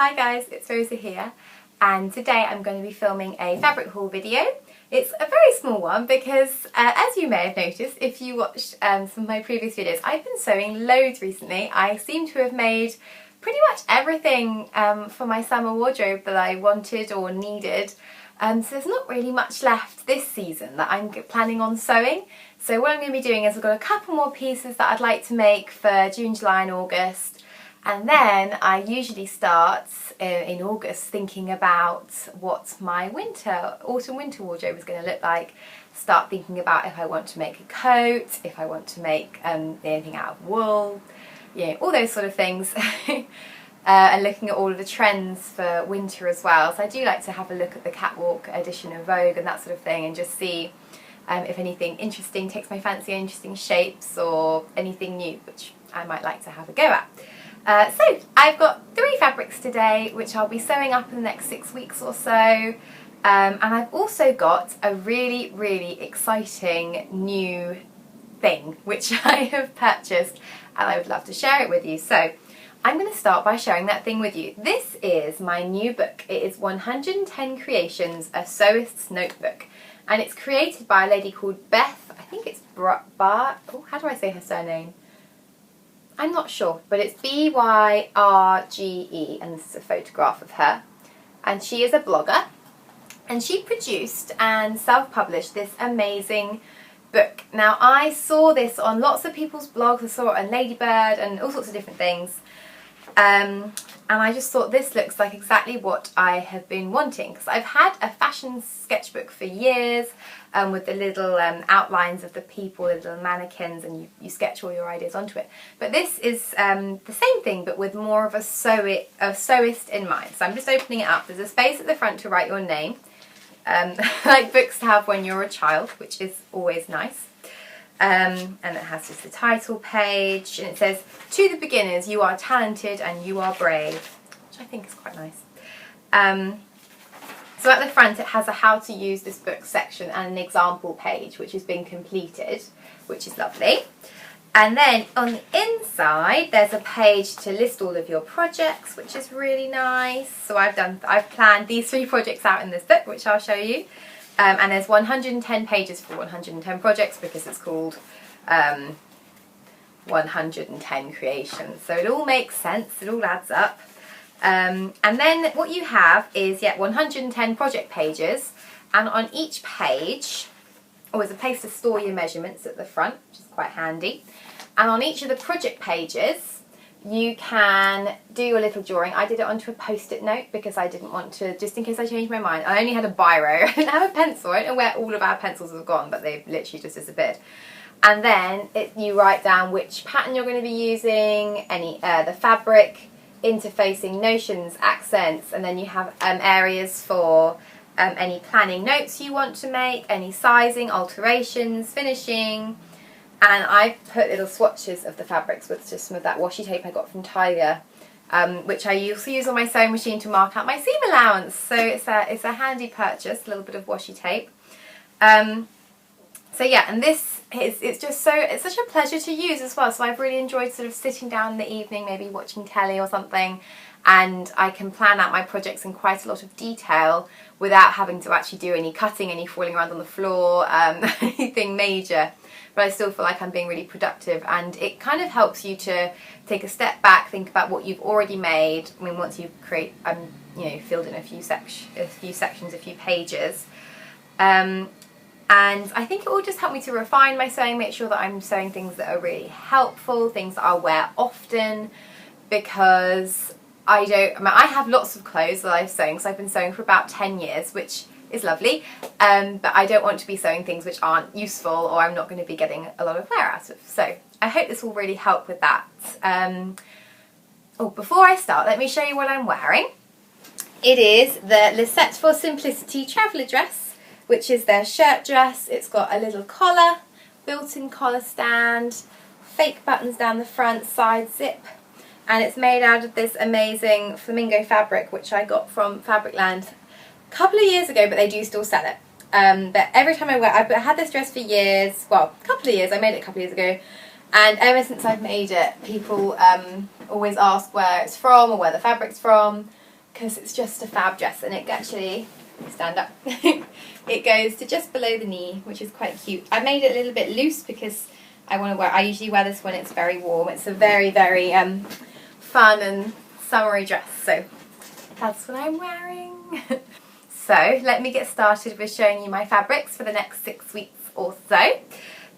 Hi guys, it's Rosa here, and today I'm going to be filming a fabric haul video. It's a very small one because, as you may have noticed if you watched some of my previous videos, I've been sewing loads recently. I seem to have made pretty much everything for my summer wardrobe that I wanted or needed. So there's not really much left this season that I'm planning on sewing. So what I'm going to be doing is I've got a couple more pieces that I'd like to make for June, July and August. And then I usually start in August thinking about what my autumn-winter wardrobe is going to look like. Start thinking about if I want to make a coat, if I want to make anything out of wool, you know, all those sort of things. And looking at all of the trends for winter as well. So I do like to have a look at the catwalk edition of Vogue and that sort of thing and just see if anything interesting takes my fancy, interesting shapes or anything new which I might like to have a go at. So I've got 3 fabrics today which I'll be sewing up in the next 6 weeks or so, and I've also got a really exciting new thing which I have purchased and I would love to share it with you. So I'm going to start by sharing that thing with you. This is my new book. It is 110 Creations, a Sewist's Notebook, and it's created by a lady called Beth. I think it's how do I say her surname? I'm not sure, but it's B-Y-R-G-E, and this is a photograph of her. And she is a blogger, and she produced and self-published this amazing book. Now, I saw this on lots of people's blogs. I saw it on Ladybird and all sorts of different things. And I just thought this looks like exactly what I have been wanting, because I've had a fashion sketchbook for years with the little outlines of the people, the little mannequins, and you sketch all your ideas onto it. But this is the same thing but with more of a sewist in mind. So I'm just opening it up. There's a space at the front to write your name, like books have when you're a child, which is always nice. And it has just the title page, and it says, "To the beginners, you are talented and you are brave," which I think is quite nice. So at the front it has a how to use this book section and an example page which has been completed, which is lovely. And then on the inside there's a page to list all of your projects, which is really nice. So I've planned these 3 projects out in this book, which I'll show you. And there's 110 pages for 110 projects because it's called 110 Creations. So it all makes sense, it all adds up. And then what you have is 110 project pages, and on each page, there's a place to store your measurements at the front, which is quite handy. And on each of the project pages, you can do your little drawing. I did it onto a post-it note because I didn't want to, just in case I changed my mind. I only had a biro. I didn't have a pencil. I don't know where all of our pencils have gone, but they've literally just disappeared. And then you write down which pattern you're going to be using, the fabric, interfacing, notions, accents, and then you have areas for any planning notes you want to make, any sizing, alterations, finishing. And I put little swatches of the fabrics with just some of that washi tape I got from Tyler, which I also use on my sewing machine to mark out my seam allowance. So it's a handy purchase, a little bit of washi tape. So yeah, and this it's such a pleasure to use as well. So I've really enjoyed sort of sitting down in the evening, maybe watching telly or something, and I can plan out my projects in quite a lot of detail without having to actually do any cutting, any falling around on the floor, anything major. But I still feel like I'm being really productive, and it kind of helps you to take a step back, think about what you've already made. I mean, once you create, filled in a few sections, a few pages, and I think it will just help me to refine my sewing, make sure that I'm sewing things that are really helpful, things that I'll wear often, because I have lots of clothes that I've sewn, so I've been sewing for about 10 years, which is lovely, but I don't want to be sewing things which aren't useful or I'm not going to be getting a lot of wear out of. So I hope this will really help with that. Before I start, let me show you what I'm wearing. It is the Lisette for Simplicity traveller dress, which is their shirt dress. It's got a little collar, built-in collar stand, fake buttons down the front, side zip, and it's made out of this amazing Flamingo fabric which I got from Fabricland a couple of years ago, but they do still sell it. But every time I've had this dress for years, well, a couple of years, I made it a couple of years ago, and ever since I've made it, people always ask where it's from or where the fabric's from, because it's just a fab dress, and it actually, stand up, it goes to just below the knee, which is quite cute. I made it a little bit loose because I usually wear this when it's very warm. It's a very, very fun and summery dress, so that's what I'm wearing. So let me get started with showing you my fabrics for the next 6 weeks or so.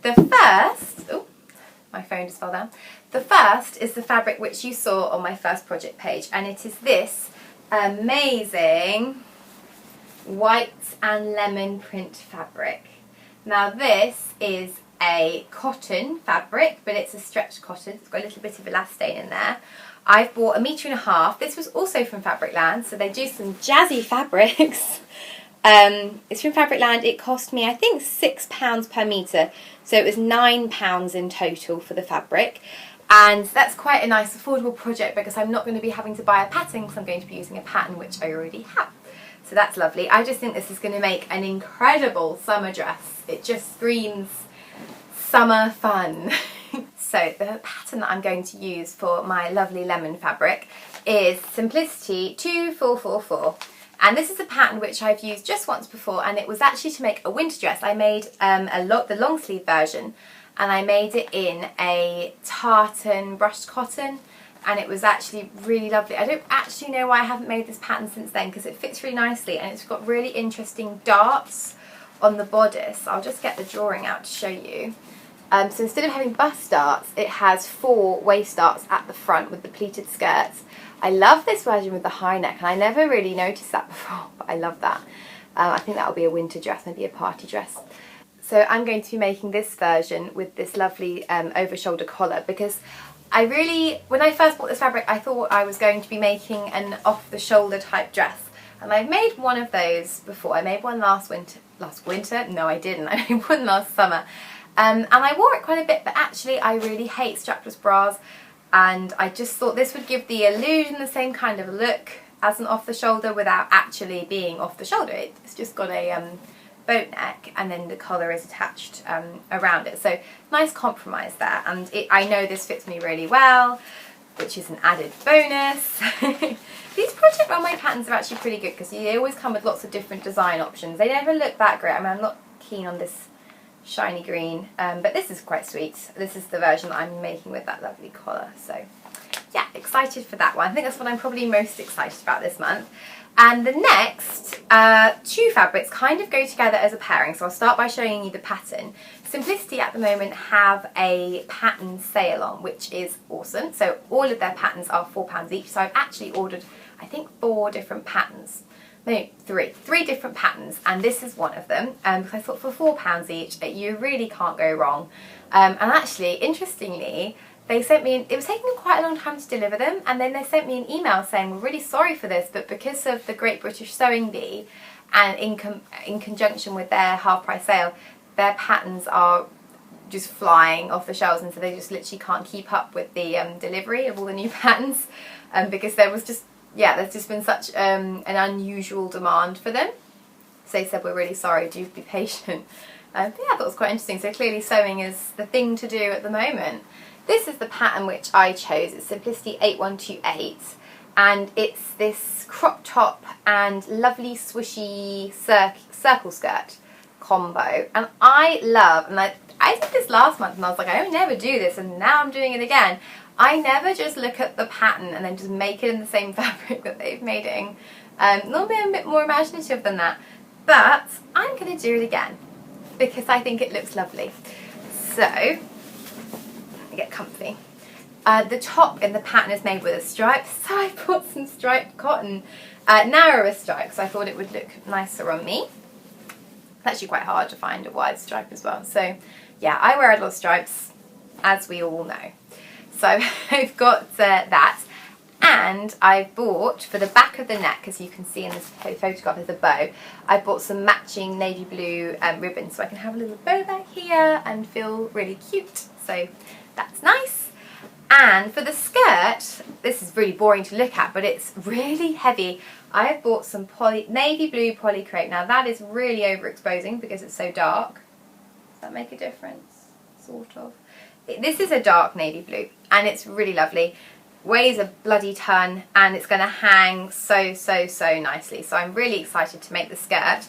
The first, oh, my phone just fell down. The first is the fabric which you saw on my first project page, and it is this amazing white and lemon print fabric. Now this is a cotton fabric, but it's a stretched cotton. It's got a little bit of elastane in there. I've bought 1.5 meters. This was also from Fabricland, so they do some jazzy fabrics. It's from Fabricland. It cost me, I think, £6 per metre, so it was £9 in total for the fabric. And that's quite a nice affordable project because I'm not going to be having to buy a pattern because I'm going to be using a pattern which I already have. So that's lovely. I just think this is going to make an incredible summer dress. It just screams summer fun. So the pattern that I'm going to use for my lovely lemon fabric is Simplicity 2444. And this is a pattern which I've used just once before, and it was actually to make a winter dress. I made the long sleeve version, and I made it in a tartan brushed cotton, and it was actually really lovely. I don't actually know why I haven't made this pattern since then because it fits really nicely, and it's got really interesting darts on the bodice. I'll just get the drawing out to show you. So instead of having bust darts, it has 4 waist darts at the front with the pleated skirts. I love this version with the high neck, and I never really noticed that before, but I love that. I think that'll be a winter dress, maybe a party dress. So I'm going to be making this version with this lovely over-shoulder collar because when I first bought this fabric, I thought I was going to be making an off-the-shoulder type dress. And I've made one of those before. I made one last winter? No, I didn't. I made one last summer. And I wore it quite a bit, but actually I really hate strapless bras, and I just thought this would give the illusion the same kind of look as an off-the-shoulder without actually being off-the-shoulder. It's just got a boat neck, and then the collar is attached around it. So nice compromise there, and I know this fits me really well, which is an added bonus. These Project Runway patterns are actually pretty good because they always come with lots of different design options. They never look that great. I mean, I'm not keen on this shiny green, but this is quite sweet. This is the version that I'm making with that lovely collar, so yeah, excited for that one. I think that's what I'm probably most excited about this month. And the next 2 fabrics kind of go together as a pairing, so I'll start by showing you the pattern. Simplicity at the moment have a pattern sale on, which is awesome. So all of their patterns are £4 each, so I've actually ordered, I think, 4 different patterns. No, 3 different patterns, and this is one of them, because I thought for £4 each, you really can't go wrong. And actually, interestingly, they sent me, it was taking them quite a long time to deliver them, and then they sent me an email saying, we're really sorry for this, but because of the Great British Sewing Bee, and in conjunction with their half-price sale, their patterns are just flying off the shelves, and so they just literally can't keep up with the delivery of all the new patterns, because there was just, yeah, there's just been such an unusual demand for them. So they said, we're really sorry, do be patient. But yeah, I thought it was quite interesting. So clearly sewing is the thing to do at the moment. This is the pattern which I chose. It's Simplicity 8128. And it's this crop top and lovely swishy circle skirt combo. And I love, and I did this last month and I was like, I would never do this, and now I'm doing it again. I never just look at the pattern and then just make it in the same fabric that they've made it in. Normally I'm a bit more imaginative than that, but I'm going to do it again because I think it looks lovely. So, let me get comfy. The top in the pattern is made with a stripe, so I put some striped cotton, narrower stripes. I thought it would look nicer on me. It's actually quite hard to find a wide stripe as well. So yeah, I wear a lot of stripes, as we all know. So I've got that, and I bought, for the back of the neck, as you can see in this photograph as a bow, I bought some matching navy blue ribbon, so I can have a little bow back here and feel really cute. So that's nice. And for the skirt, this is really boring to look at, but it's really heavy. I have bought some navy blue poly crepe. Now that is really overexposing because it's so dark. Does that make a difference? Sort of. This is a dark navy blue, and it's really lovely. weighs a bloody ton, and it's going to hang so nicely. So I'm really excited to make the skirt.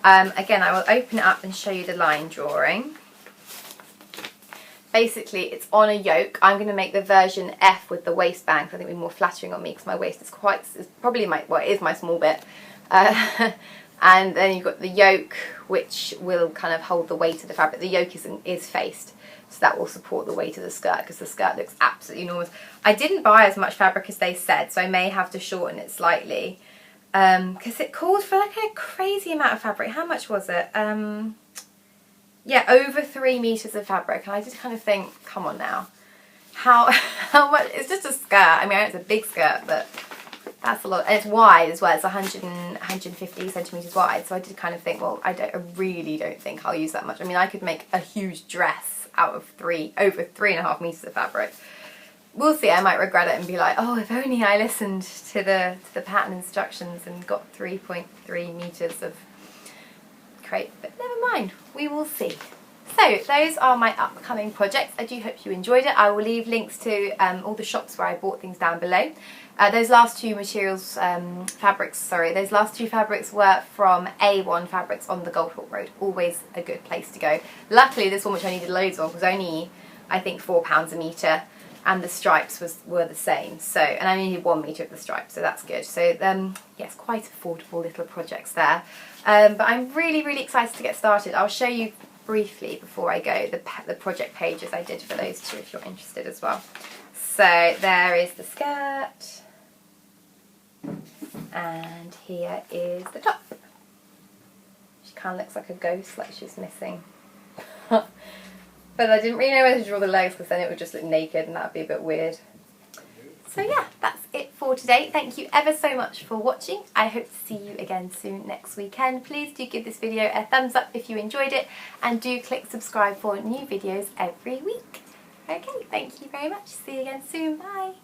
Again, I will open it up and show you the line drawing. Basically, it's on a yoke. I'm going to make the version F with the waistband, because I think it'll be more flattering on me, because my waist is probably it is my small bit. And then you've got the yoke, which will kind of hold the weight of the fabric. The yoke is faced, so that will support the weight of the skirt, because the skirt looks absolutely enormous. I didn't buy as much fabric as they said, so I may have to shorten it slightly, because it called for like a crazy amount of fabric. How much was it? Yeah, over 3 meters of fabric, and I just kind of think, come on now, how much? It's just a skirt. I mean, I know it's a big skirt, but that's a lot, and it's wide as well. It's 150 centimeters wide. So I did kind of think, well, I really don't think I'll use that much. I mean, I could make a huge dress out of over 3.5 meters of fabric. We'll see. I might regret it and be like, oh, if only I listened to the pattern instructions and got 3.3 meters of crepe, but never mind, we will see. So those are my upcoming projects. I do hope you enjoyed it. I will leave links to all the shops where I bought things down below. Those last two those last two fabrics were from A1 Fabrics on the Goldhawk Road. Always a good place to go. Luckily this one, which I needed loads of, was only, I think, £4 a metre, and the stripes were the same. So, and I needed 1 metre of the stripes, so that's good. So yes, quite affordable little projects there. But I'm really excited to get started. I'll show you briefly before I go the project pages I did for those two, if you're interested as well. So there is the skirt, and here is the top. She kind of looks like a ghost, like she's missing. But I didn't really know where to draw the legs, because then it would just look naked and that would be a bit weird. So yeah, that's it for today. Thank you ever so much for watching. I hope to see you again soon next weekend. Please do give this video a thumbs up if you enjoyed it, and do click subscribe for new videos every week. Okay, thank you very much. See you again soon. Bye.